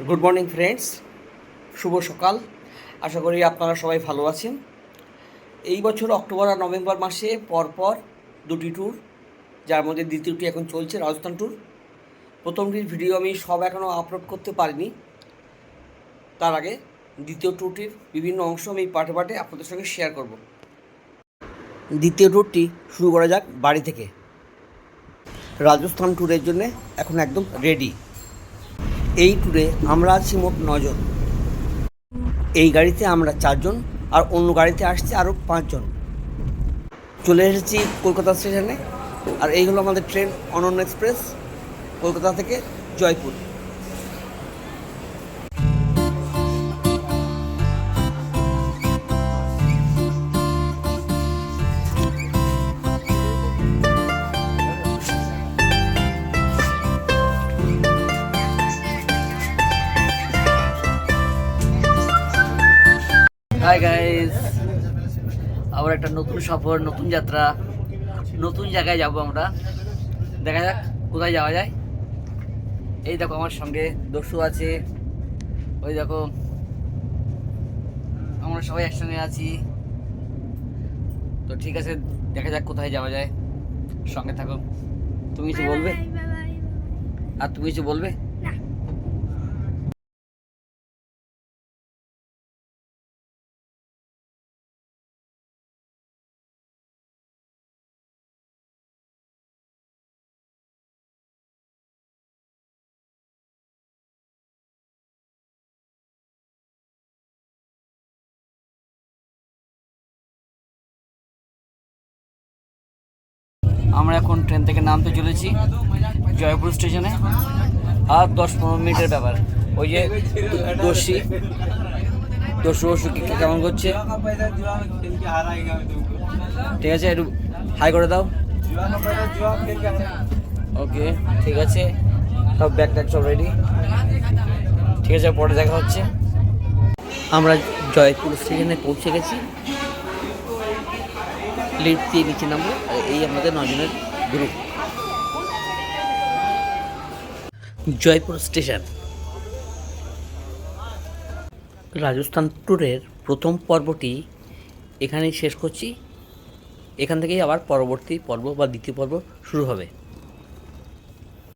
Good morning friends, শুভ সকাল। আশা করি আপনারা সবাই ভালো আছেন। এই বছর অক্টোবর আর নভেম্বর মাসে পরপর দুটি ট্যুর, যার মধ্যে দ্বিতীয়টি এখন চলছে, রাজস্থান ট্যুর। প্রথমটির ভিডিও আমি সব এখনও আপলোড করতে পারিনি। তার আগে দ্বিতীয় ট্যুরটির বিভিন্ন অংশ আমি পার্টে পার্টে আপনাদের সঙ্গে শেয়ার করব। দ্বিতীয় ট্যুরটি শুরু করা যাক বাড়ি থেকে। রাজস্থান ট্যুরের জন্য এখন একদম রেডি। এই ট্যুরে আমরা আছি মোট 9 জন। এই গাড়িতে আমরা 4 জন, আর অন্য গাড়িতে আসছে আরও 5 জন। চলে এসেছি কলকাতা স্টেশনে, আর এই হলো আমাদের ট্রেন অনন্য এক্সপ্রেস, কলকাতা থেকে জয়পুর। হাই গাইস, আবার একটা নতুন সফর, নতুন যাত্রা, নতুন জায়গায় যাব আমরা। দেখা যাক কোথায় যাওয়া যায়। এই দেখো আমার সঙ্গে দস্যু আছে, ওই দেখো আমরা সবাই একসঙ্গে আছি। তো ঠিক আছে, দেখা যাক কোথায় যাওয়া যায়। সঙ্গে থাকো। তুমি কিছু বলবে? আর তুমি কিছু বলবে? আমরা এখন ট্রেন থেকে নামতে চলেছি জয়পুর স্টেশনে। আর 10-15 মিনিটের ব্যাপার। ওই যে দস্যু কেমন করছে? ঠিক আছে, একটু হাই করে দাও। ওকে, ঠিক আছে, সব ব্যাগ ট্যাগ সব রেডি। ঠিক আছে, পরে দেখা হচ্ছে। আমরা জয়পুর স্টেশনে পৌঁছে গেছি। লিফট দিয়ে নিচে নামবো। এই আমাদের 9 জনের গ্রুপ। জয়পুর স্টেশন। রাজস্থান ট্যুরের প্রথম পর্বটি এখানেই শেষ করছি। এখান থেকেই আবার পরবর্তী পর্ব বা দ্বিতীয় পর্ব শুরু হবে।